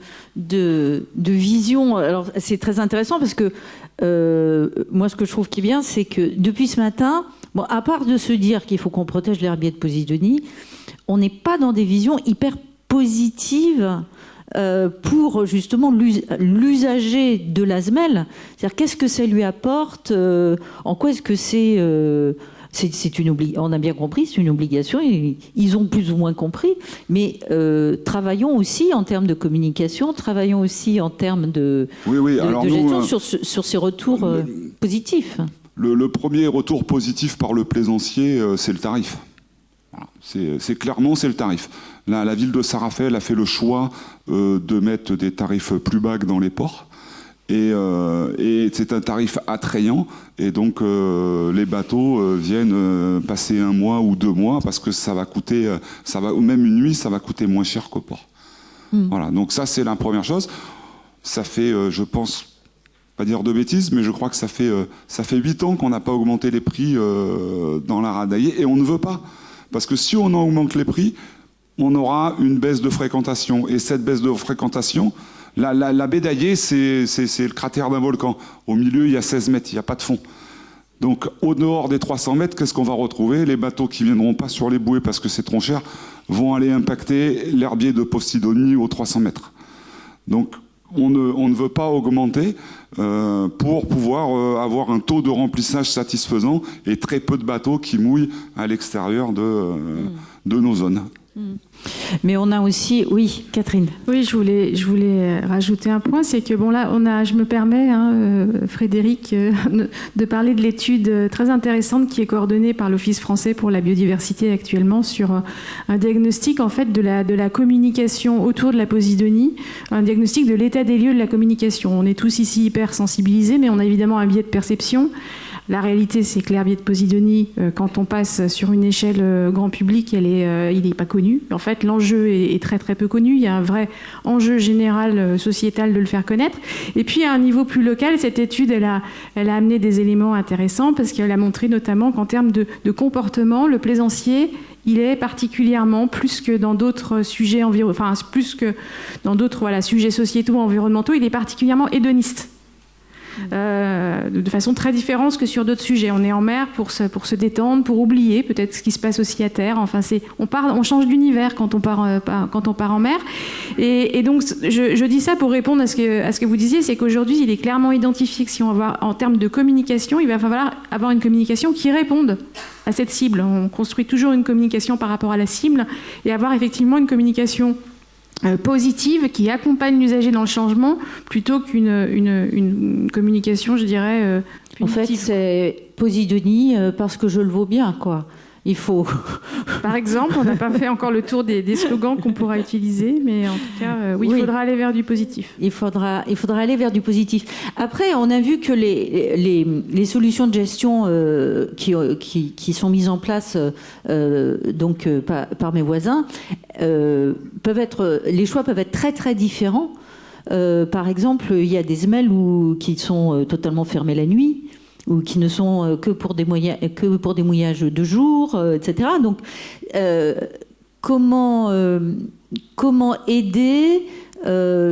vision? Alors c'est très intéressant parce que moi ce que je trouve qui est bien, c'est que depuis ce matin, à part de se dire qu'il faut qu'on protège l'herbier de Posidonie, on n'est pas dans des visions hyper positives pour justement l'usager de l'Asmel. C'est-à-dire qu'est-ce que ça lui apporte, en quoi est-ce que c'est on a bien compris, c'est une obligation, ils ont plus ou moins compris, mais travaillons aussi en termes de communication, travaillons aussi en termes de gestion sur ces retours positifs. Le premier retour positif par le plaisancier, c'est le tarif. Voilà. C'est clairement, c'est le tarif. La ville de Saint-Raphaël a fait le choix de mettre des tarifs plus bas que dans les ports. Et c'est un tarif attrayant. Et donc, les bateaux viennent passer 1 mois ou 2 mois parce que ça va coûter, ou même une nuit, ça va coûter moins cher qu'au port. Voilà. Donc ça, c'est la première chose. Ça fait, je pense, pas dire de bêtises, mais je crois que ça fait 8 ans qu'on n'a pas augmenté les prix dans la rade d'Aillé. Et on ne veut pas. Parce que si on augmente les prix, on aura une baisse de fréquentation. Et cette baisse de fréquentation, la baie d'Aillé, c'est le cratère d'un volcan. Au milieu, il y a 16 mètres, il n'y a pas de fond. Donc, au dehors des 300 mètres, qu'est-ce qu'on va retrouver? Les bateaux qui ne viendront pas sur les bouées parce que c'est trop cher vont aller impacter l'herbier de Posidonie aux 300 mètres. Donc, on ne veut pas augmenter pour pouvoir avoir un taux de remplissage satisfaisant et très peu de bateaux qui mouillent à l'extérieur de nos zones. Mais on a aussi, oui, Catherine. Oui, je voulais rajouter un point, c'est que bon là, je me permets, Frédéric, de parler de l'étude très intéressante qui est coordonnée par l'Office français pour la biodiversité actuellement sur un diagnostic en fait de la communication autour de la posidonie, un diagnostic de l'état des lieux de la communication. On est tous ici hyper sensibilisés, mais on a évidemment un biais de perception. La réalité, c'est que l'herbier de Posidonie, quand on passe sur une échelle grand public, il n'est pas connu. En fait, l'enjeu est très très peu connu. Il y a un vrai enjeu général sociétal de le faire connaître. Et puis, à un niveau plus local, cette étude, elle a amené des éléments intéressants parce qu'elle a montré notamment qu'en termes de comportement, le plaisancier, il est particulièrement, plus que dans d'autres sujets plus que dans d'autres sujets sociétaux, environnementaux, il est particulièrement hédoniste. De façon très différente que sur d'autres sujets. On est en mer pour se détendre, pour oublier peut-être ce qui se passe aussi à terre. Enfin, on change d'univers quand on part en mer. Et donc, je dis ça pour répondre à ce que vous disiez, c'est qu'aujourd'hui, il est clairement identifié que si on va en termes de communication, il va falloir avoir une communication qui réponde à cette cible. On construit toujours une communication par rapport à la cible et avoir effectivement une communication positive qui accompagne l'usager dans le changement plutôt qu'une communication, je dirais, punitive. En fait, c'est Posidonie parce que je le vaux bien, quoi. Il faut... Par exemple, on n'a pas fait encore le tour des slogans qu'on pourra utiliser, mais en tout cas, oui, il faudra aller vers du positif. Il faudra aller vers du positif. Après, on a vu que les solutions de gestion qui sont mises en place par mes voisins les choix peuvent être très très différents. Par exemple, il y a des semelles qui sont totalement fermées la nuit, ou qui ne sont que pour des mouillages de jour, etc. Donc, comment aider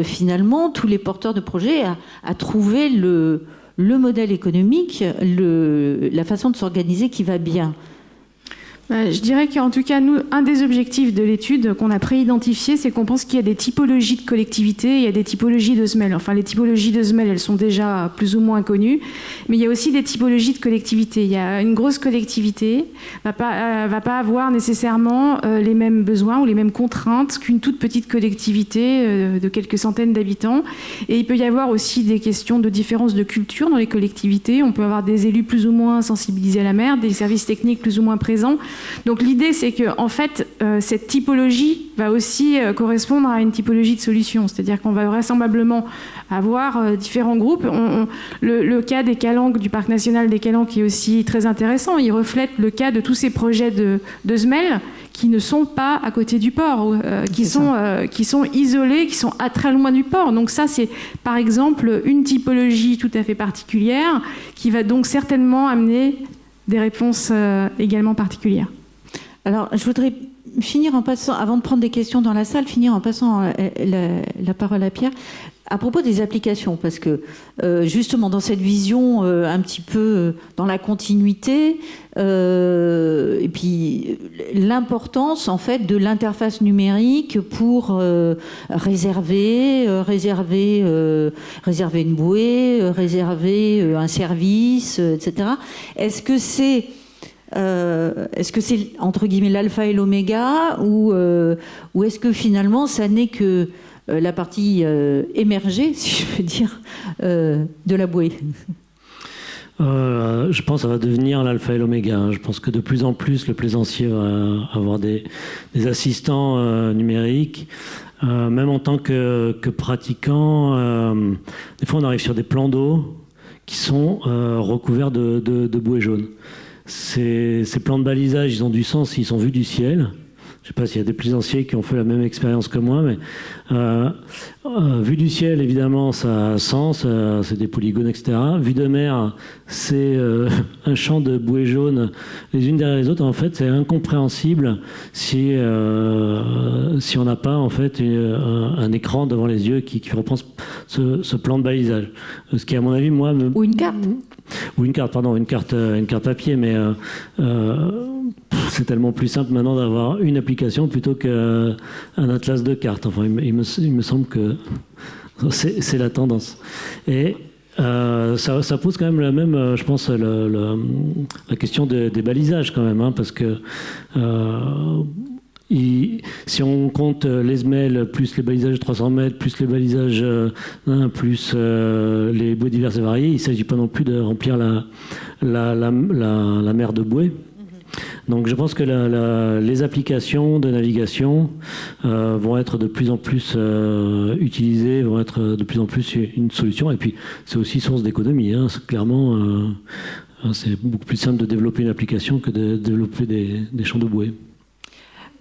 finalement tous les porteurs de projets à trouver le modèle économique, la façon de s'organiser qui va bien? Je dirais qu'en tout cas, nous, un des objectifs de l'étude qu'on a préidentifié, c'est qu'on pense qu'il y a des typologies de collectivités, il y a des typologies de SMEL. Enfin, les typologies de SMEL, elles sont déjà plus ou moins connues, mais il y a aussi des typologies de collectivités. Il y a une grosse collectivité, va pas avoir nécessairement les mêmes besoins ou les mêmes contraintes qu'une toute petite collectivité de quelques centaines d'habitants. Et il peut y avoir aussi des questions de différence de culture dans les collectivités. On peut avoir des élus plus ou moins sensibilisés à la mer, des services techniques plus ou moins présents. Donc l'idée, c'est que en fait, cette typologie va aussi correspondre à une typologie de solution. C'est-à-dire qu'on va vraisemblablement avoir différents groupes. Le cas des Calanques, du parc national des Calanques, est aussi très intéressant. Il reflète le cas de tous ces projets de SMEL qui ne sont pas à côté du port, qui sont isolés, qui sont à très loin du port. Donc ça, c'est par exemple une typologie tout à fait particulière qui va donc certainement amener des réponses également particulières. Alors, je voudrais finir en passant, avant de prendre des questions dans la salle, finir en passant la parole à Pierre, à propos des applications, parce que justement dans cette vision un petit peu dans la continuité, et puis l'importance en fait de l'interface numérique pour réserver une bouée, réserver un service, etc. Est-ce que c'est entre guillemets l'alpha et l'oméga, ou est-ce que finalement ça n'est que la partie émergée, si je peux dire, de la bouée? Je pense que ça va devenir l'alpha et l'oméga. Je pense que de plus en plus, le plaisancier va avoir des assistants numériques. Même en tant que pratiquant, des fois on arrive sur des plans d'eau qui sont recouverts de bouées jaunes. Ces plans de balisage, ils ont du sens s'ils sont vus du ciel. Je ne sais pas s'il y a des plaisanciers qui ont fait la même expérience que moi, mais vue du ciel, évidemment, ça a sens, c'est des polygones, etc. Vue de mer, c'est un champ de bouées jaunes les unes derrière les autres. En fait, c'est incompréhensible si on n'a pas en fait un écran devant les yeux qui reprend ce plan de balisage. Ce qui, à mon avis, moi... Ou une carte. Ou une carte papier, mais c'est tellement plus simple maintenant d'avoir une application plutôt qu'un atlas de cartes. Enfin, il me semble que c'est la tendance. Et ça pose quand même je pense, la question des balisages quand même, hein, parce que si on compte les semelles, plus les balisages de 300 mètres, plus les balisages plus les bouées diverses et variées, il ne s'agit pas non plus de remplir la mer de bouées. Donc je pense que les applications de navigation vont être de plus en plus utilisées, vont être de plus en plus une solution. Et puis c'est aussi source d'économie. Hein. Clairement, c'est beaucoup plus simple de développer une application que de développer des champs de bouées.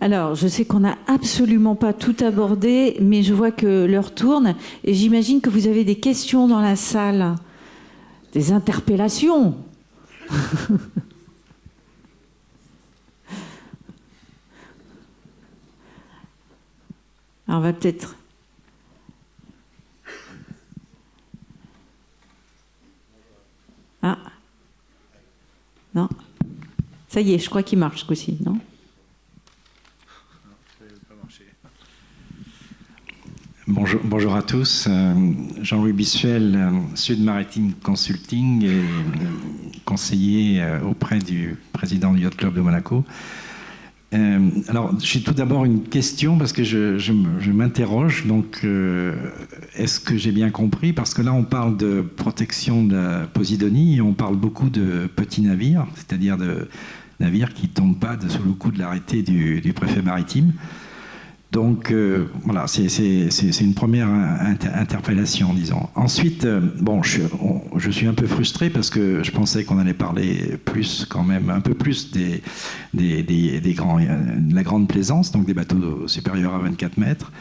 Alors, je sais qu'on n'a absolument pas tout abordé, mais je vois que l'heure tourne et j'imagine que vous avez des questions dans la salle, des interpellations. Alors, on va peut-être... Ah. Non. Ça y est, je crois qu'il marche ce coup-ci, non ? Bonjour à tous. Jean-Louis Bissuel, Sud Maritime Consulting, et conseiller auprès du président du Yacht Club de Monaco. Alors, j'ai tout d'abord une question parce que je m'interroge. Donc, est-ce que j'ai bien compris? Parce que là, on parle de protection de la Posidonie et on parle beaucoup de petits navires, c'est-à-dire de navires qui ne tombent pas sous le coup de l'arrêté du préfet maritime. Donc, voilà, c'est une première interpellation, disons. Ensuite, bon, je suis un peu frustré parce que je pensais qu'on allait parler plus, quand même, un peu plus de la grande plaisance, donc des bateaux supérieurs à 24 mètres,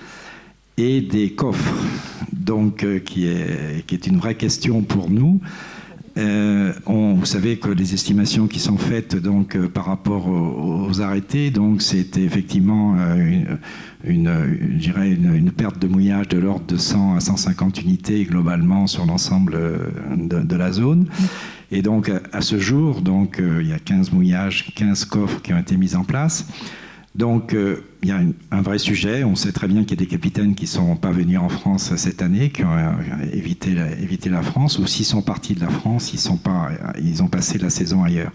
et des coffres, donc, qui est une vraie question pour nous. Vous savez que les estimations qui sont faites donc, par rapport aux arrêtés, donc c'était effectivement une perte de mouillage de l'ordre de 100 à 150 unités globalement sur l'ensemble de la zone. Et donc à ce jour, donc, il y a 15 mouillages, 15 coffres qui ont été mis en place. Donc, il y a un vrai sujet. On sait très bien qu'il y a des capitaines qui ne sont pas venus en France cette année, qui ont évité la France, ou s'ils sont partis de la France, ils ont passé la saison ailleurs.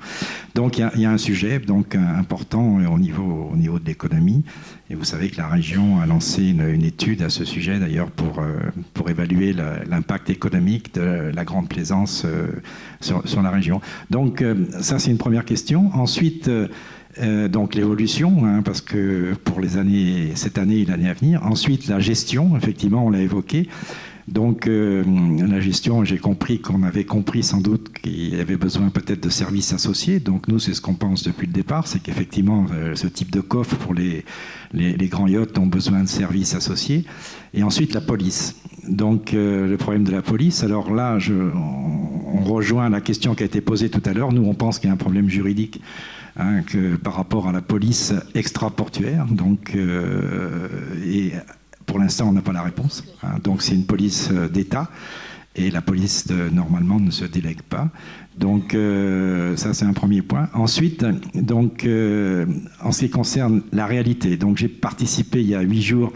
Donc, il y a un sujet donc, important au niveau de l'économie. Et vous savez que la région a lancé une étude à ce sujet, d'ailleurs, pour évaluer l'impact économique de la grande plaisance sur la région. Donc, ça, c'est une première question. Ensuite... donc l'évolution, hein, parce que pour cette année et l'année à venir. Ensuite, la gestion, effectivement, on l'a évoqué. Donc la gestion, j'ai compris qu'on avait compris sans doute qu'il y avait besoin peut-être de services associés. Donc nous, c'est ce qu'on pense depuis le départ, c'est qu'effectivement, ce type de coffre pour les grands yachts ont besoin de services associés. Et ensuite, la police. Donc le problème de la police, alors là, on rejoint la question qui a été posée tout à l'heure. Nous, on pense qu'il y a un problème juridique. Hein, par rapport à la police extraportuaire. Donc, et pour l'instant, on n'a pas la réponse. Hein, donc, c'est une police d'État et la police, normalement, ne se délègue pas. Donc, ça, c'est un premier point. Ensuite, donc, en ce qui concerne la réalité, donc, j'ai participé il y a 8 jours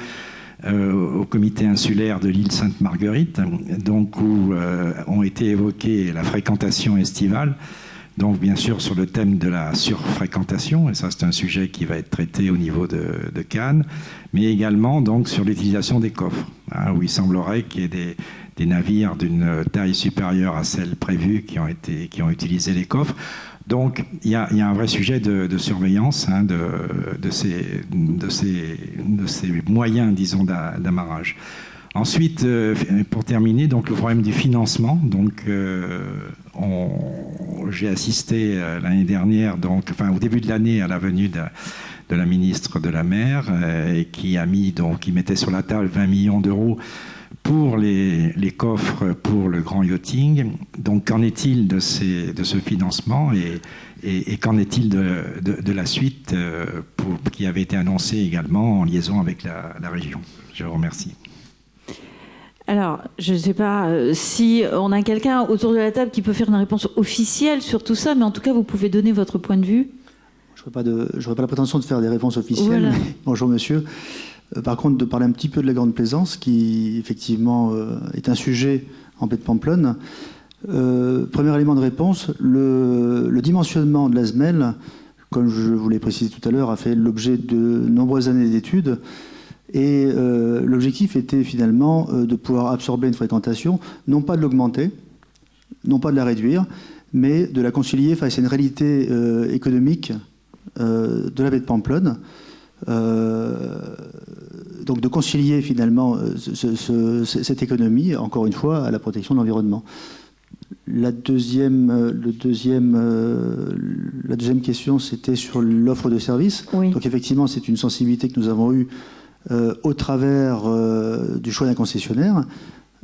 au comité insulaire de l'île Sainte-Marguerite, donc, où ont été évoquées la fréquentation estivale. Donc, bien sûr, sur le thème de la surfréquentation, et ça, c'est un sujet qui va être traité au niveau de Cannes, mais également donc, sur l'utilisation des coffres, hein, où il semblerait qu'il y ait des navires d'une taille supérieure à celle prévue qui ont utilisé les coffres. Donc, il y a un vrai sujet de surveillance hein, de ces moyens, disons, d'amarrage. Ensuite, pour terminer, donc, le problème du financement. Donc, j'ai assisté l'année dernière, donc, enfin, au début de l'année, à la venue de la ministre de la Mer, qui mettait sur la table 20 millions d'euros pour les coffres pour le grand yachting. Donc, qu'en est-il de ce financement et qu'en est-il de la suite qui avait été annoncée également en liaison avec la région? Je vous remercie. Alors, je ne sais pas si on a quelqu'un autour de la table qui peut faire une réponse officielle sur tout ça, mais en tout cas, vous pouvez donner votre point de vue. Je n'aurais pas la prétention de faire des réponses officielles. Voilà. Mais, bonjour monsieur. Par contre, de parler un petit peu de la grande plaisance, qui effectivement est un sujet en baie de Pamplonne. Premier élément de réponse, le dimensionnement de la semelle comme je vous l'ai précisé tout à l'heure, a fait l'objet de nombreuses années d'études. Et l'objectif était finalement de pouvoir absorber une fréquentation, non pas de l'augmenter, non pas de la réduire, mais de la concilier face à une réalité économique de la baie de Pamplonne. Donc de concilier finalement cette économie, encore une fois, à la protection de l'environnement. La deuxième question, c'était sur l'offre de services. Oui. Donc effectivement, c'est une sensibilité que nous avons eue au travers du choix d'un concessionnaire,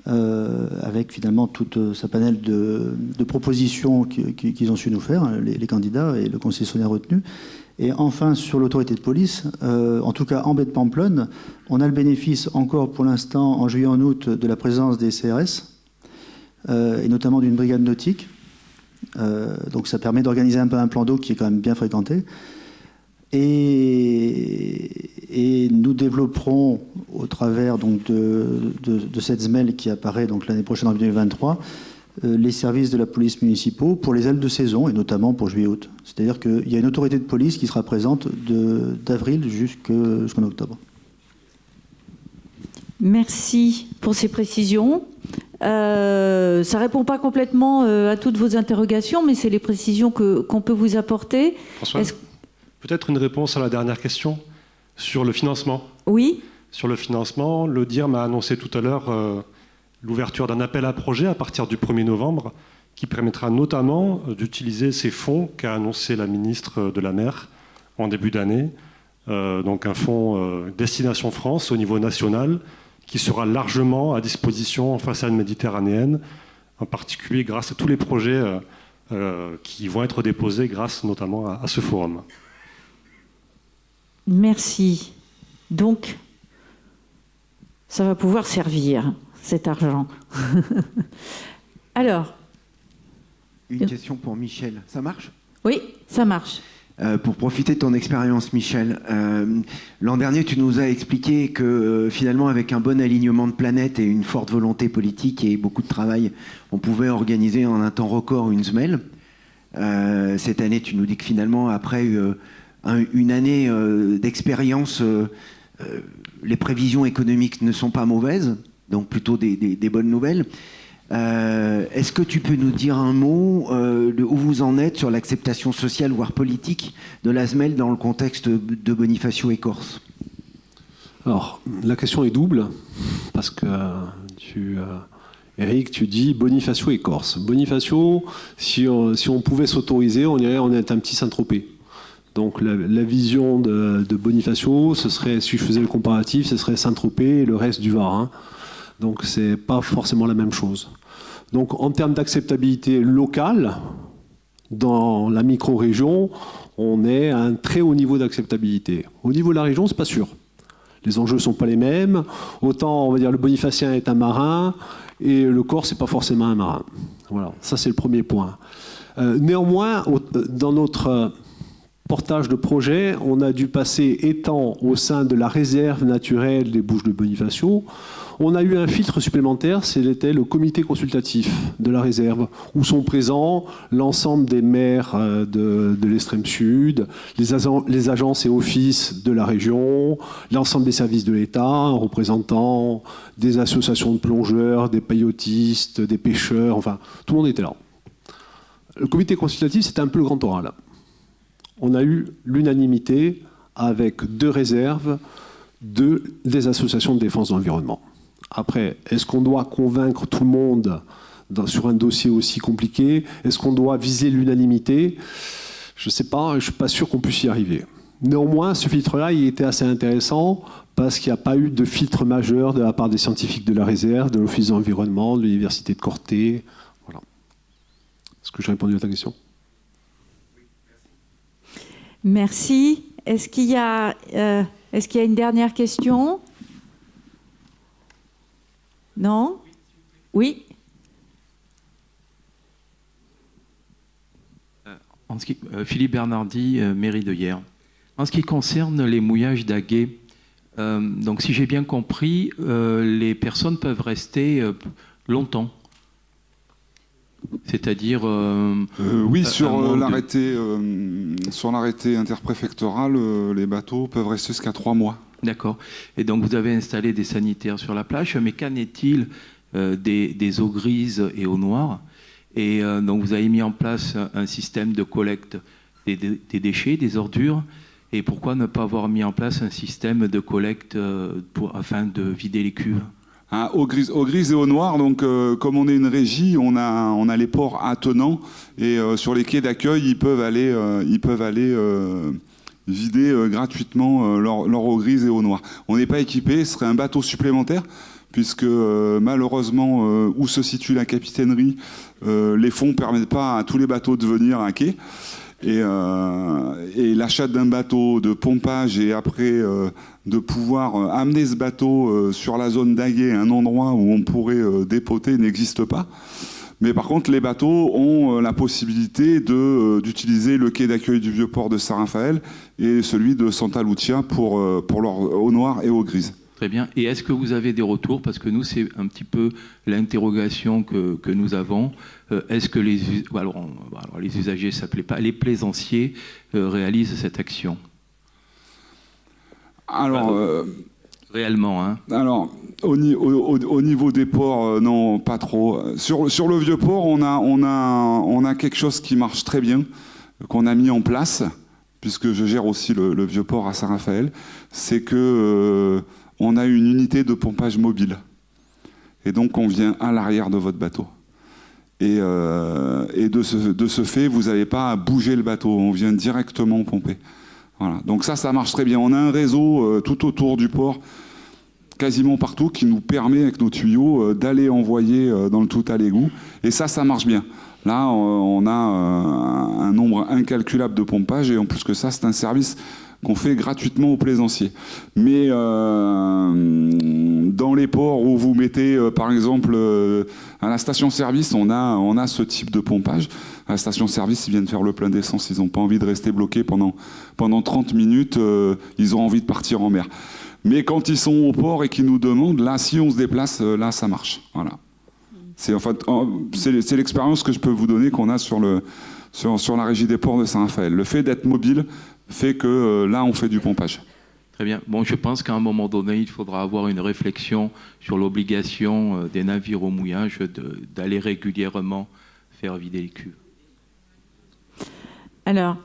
avec finalement toute sa panel de propositions qu'ils ont su nous faire, les candidats et le concessionnaire retenu. Et enfin, sur l'autorité de police, en tout cas en baie de Pamplonne, on a le bénéfice encore pour l'instant, en juillet et en août, de la présence des CRS, et notamment d'une brigade nautique. Donc ça permet d'organiser un peu un plan d'eau qui est quand même bien fréquenté. Et nous développerons, au travers donc, de cette SMEL qui apparaît donc, l'année prochaine en 2023, les services de la police municipaux pour les ailes de saison, et notamment pour juillet-août. C'est-à-dire qu'il y a une autorité de police qui sera présente d'avril jusqu'en octobre. Merci pour ces précisions. Ça ne répond pas complètement à toutes vos interrogations, mais c'est les précisions qu'on peut vous apporter. François, peut-être une réponse à la dernière question sur le financement. Oui. Sur le financement, le DIR m'a annoncé tout à l'heure l'ouverture d'un appel à projet à partir du 1er novembre qui permettra notamment d'utiliser ces fonds qu'a annoncé la ministre de la Mer en début d'année. Donc un fonds Destination France au niveau national qui sera largement à disposition en façade méditerranéenne, en particulier grâce à tous les projets qui vont être déposés grâce notamment à ce forum. Merci. Donc, ça va pouvoir servir, cet argent. Alors. Une question pour Michel. Ça marche ? Oui, ça marche. Pour profiter de ton expérience, Michel, l'an dernier, tu nous as expliqué que finalement, avec un bon alignement de planètes et une forte volonté politique et beaucoup de travail, on pouvait organiser en un temps record une SMEL. Cette année, tu nous dis que finalement, après une année d'expérience, les prévisions économiques ne sont pas mauvaises, donc plutôt des bonnes nouvelles. Est-ce que tu peux nous dire un mot de où vous en êtes sur l'acceptation sociale, voire politique, de la SMEL dans le contexte de Bonifacio et Corse ? Alors, la question est double, parce que Eric, tu dis Bonifacio et Corse. Bonifacio, si on pouvait s'autoriser, on irait en être un petit Saint-Tropez. Donc la vision de Bonifacio, ce serait, si je faisais le comparatif, ce serait Saint-Tropez et le reste du Var. Hein. Donc c'est pas forcément la même chose. Donc en termes d'acceptabilité locale, dans la micro-région, on est à un très haut niveau d'acceptabilité. Au niveau de la région, c'est pas sûr. Les enjeux sont pas les mêmes. Autant, on va dire, le Bonifacien est un marin et le Corse, c'est pas forcément un marin. Voilà, ça c'est le premier point. Néanmoins, dans notre portage de projet, on a dû passer, étant au sein de la réserve naturelle des Bouches de Bonifacio, on a eu un filtre supplémentaire, c'était le comité consultatif de la réserve, où sont présents l'ensemble des maires de l'extrême sud, les agences et offices de la région, l'ensemble des services de l'État, en représentant des associations de plongeurs, des paillotistes, des pêcheurs, enfin, tout le monde était là. Le comité consultatif, c'était un peu le grand oral. On a eu l'unanimité avec 2 réserves des associations de défense de l'environnement. Après, est-ce qu'on doit convaincre tout le monde sur un dossier aussi compliqué ? Est-ce qu'on doit viser l'unanimité ? Je ne sais pas, je ne suis pas sûr qu'on puisse y arriver. Néanmoins, ce filtre-là, il était assez intéressant parce qu'il n'y a pas eu de filtre majeur de la part des scientifiques de la réserve, de l'Office de l'environnement, de l'Université de Corté. Voilà. Est-ce que j'ai répondu à ta question ? Merci. Est-ce qu'il y a une dernière question ? Non ? Oui. Philippe Bernardi, mairie de Hyères. En ce qui concerne les mouillages d'agais, donc si j'ai bien compris, les personnes peuvent rester longtemps. C'est-à-dire oui, sur l'arrêté interpréfectoral, les bateaux peuvent rester jusqu'à 3 mois. D'accord. Et donc vous avez installé des sanitaires sur la plage, mais qu'en est-il des eaux grises et eaux noires? Et donc vous avez mis en place un système de collecte des déchets, des ordures. Et pourquoi ne pas avoir mis en place un système de collecte afin de vider les cuves? Eaux grises et eaux noires, donc comme on est une régie, on a les ports attenants et sur les quais d'accueil, ils peuvent aller vider gratuitement leur eau grise et eau noire. On n'est pas équipé, ce serait un bateau supplémentaire, puisque malheureusement, où se situe la capitainerie, les fonds ne permettent pas à tous les bateaux de venir à quai. Et l'achat d'un bateau de pompage et après de pouvoir amener ce bateau sur la zone d'Aguet, un endroit où on pourrait dépoter, n'existe pas. Mais par contre, les bateaux ont la possibilité d'utiliser le quai d'accueil du Vieux-Port de Saint-Raphaël et celui de Santa Lucia pour leur eau noire et eau grise. Très bien. Et est-ce que vous avez des retours? Parce que nous, c'est un petit peu l'interrogation que nous avons. Est-ce que les usagers, ça ne plaît pas, les plaisanciers réalisent cette action? Alors, réellement, hein? Alors, au niveau des ports, non, pas trop. Sur le Vieux-Port, on a quelque chose qui marche très bien, qu'on a mis en place, puisque je gère aussi le Vieux-Port à Saint-Raphaël. C'est que on a une unité de pompage mobile. Et donc, on vient à l'arrière de votre bateau. Et de ce fait, vous n'avez pas à bouger le bateau. On vient directement pomper. Voilà. Donc ça marche très bien. On a un réseau tout autour du port, quasiment partout, qui nous permet, avec nos tuyaux, d'aller envoyer dans le tout à l'égout. Et ça marche bien. Là, on a un nombre incalculable de pompages. Et en plus que ça, c'est un service qu'on fait gratuitement aux plaisanciers. Mais dans les ports où vous mettez, par exemple, à la station-service, on a ce type de pompage. À la station-service, ils viennent faire le plein d'essence, ils n'ont pas envie de rester bloqués pendant 30 minutes, ils ont envie de partir en mer. Mais quand ils sont au port et qu'ils nous demandent, là, si on se déplace, là, ça marche. Voilà. C'est l'expérience que je peux vous donner qu'on a sur la régie des ports de Saint-Raphaël. Le fait d'être mobile fait que là, on fait du pompage. Très bien. Bon, je pense qu'à un moment donné, il faudra avoir une réflexion sur l'obligation des navires au mouillage d'aller régulièrement faire vider les cuves. Alors,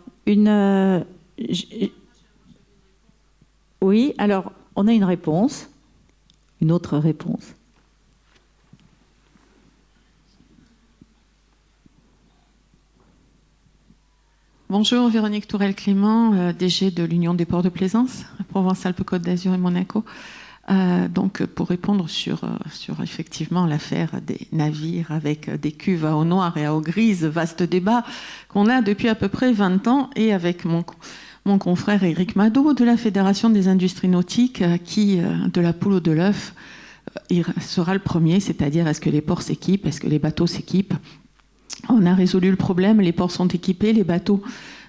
oui, alors, on a une réponse, une autre réponse. Bonjour, Véronique Tourelle-Clément, DG de l'Union des ports de plaisance, Provence-Alpes-Côte d'Azur et Monaco. Donc, pour répondre sur effectivement l'affaire des navires avec des cuves à eau noire et à eau grise, vaste débat qu'on a depuis à peu près 20 ans, et avec mon confrère Éric Madaud de la Fédération des industries nautiques qui, de la poule ou de l'œuf, il sera le premier, c'est-à-dire est-ce que les ports s'équipent, est-ce que les bateaux s'équipent? On a résolu le problème, les ports sont équipés, les bateaux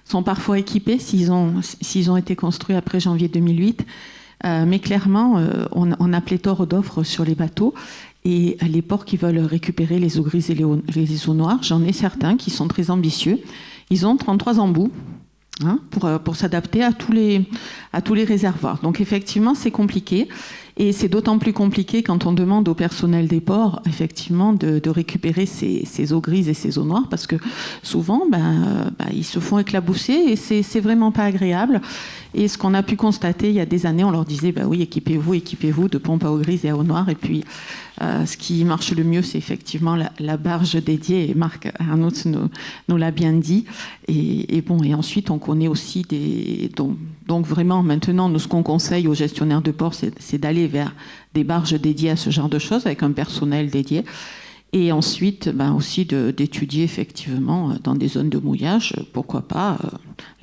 sont parfois équipés s'ils ont été construits après janvier 2008. Mais clairement, on a pléthore d'offres sur les bateaux, et les ports qui veulent récupérer les eaux grises et les eaux noires, j'en ai certains qui sont très ambitieux. Ils ont 33 embouts pour s'adapter à tous les réservoirs. Donc effectivement, c'est compliqué. Et c'est d'autant plus compliqué quand on demande au personnel des ports, effectivement, de récupérer ces eaux grises et ces eaux noires, parce que souvent, ils se font éclabousser et c'est vraiment pas agréable. Et ce qu'on a pu constater il y a des années, on leur disait, oui, équipez-vous de pompes à eau grise et à eau noire. Et puis, ce qui marche le mieux, c'est effectivement la barge dédiée. Et Marc Arnaud nous l'a bien dit. Et ensuite, on connaît aussi donc vraiment, maintenant, nous, ce qu'on conseille aux gestionnaires de ports, c'est d'aller vers des barges dédiées à ce genre de choses, avec un personnel dédié. Et ensuite, aussi d'étudier effectivement dans des zones de mouillage, pourquoi pas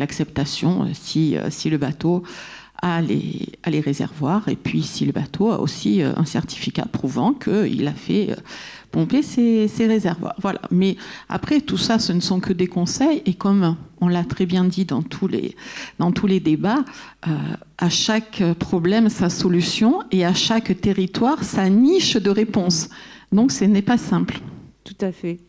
l'acceptation si le bateau a les réservoirs, et puis si le bateau a aussi un certificat prouvant qu'il a fait pomper ses réservoirs. Voilà. Mais après, tout ça, ce ne sont que des conseils, et comme on l'a très bien dit dans tous les débats, à chaque problème, sa solution, et à chaque territoire, sa niche de réponse. Donc, ce n'est pas simple. Tout à fait.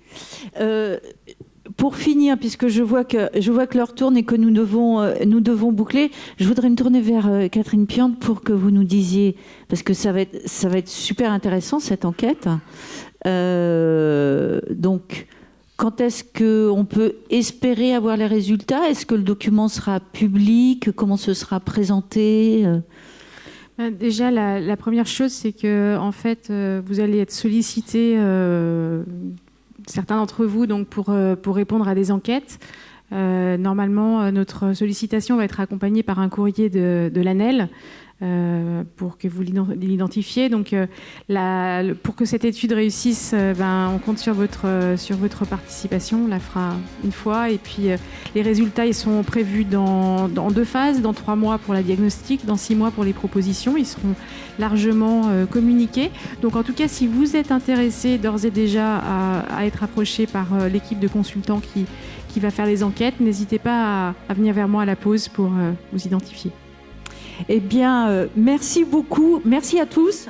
Pour finir, puisque je vois que l'heure tourne et que nous devons boucler, je voudrais me tourner vers Catherine Piante pour que vous nous disiez, parce que ça va être super intéressant cette enquête. Donc, quand est-ce qu'on peut espérer avoir les résultats? Est-ce que le document sera public? Comment ce sera présenté? Déjà, la première chose, c'est que en fait, vous allez être sollicités, certains d'entre vous, donc pour répondre à des enquêtes. Normalement, notre sollicitation va être accompagnée par un courrier de l'ANEL pour que vous l'identifiez. Donc, pour que cette étude réussisse, on compte sur votre participation. On la fera une fois. Et puis, les résultats, ils sont prévus dans 2 phases, dans 3 mois pour la diagnostic, dans 6 mois pour les propositions. Ils seront largement communiqués. Donc, en tout cas, si vous êtes intéressé d'ores et déjà à être approché par l'équipe de consultants qui va faire les enquêtes, n'hésitez pas à venir vers moi à la pause pour vous identifier. Eh bien, merci beaucoup. Merci à tous.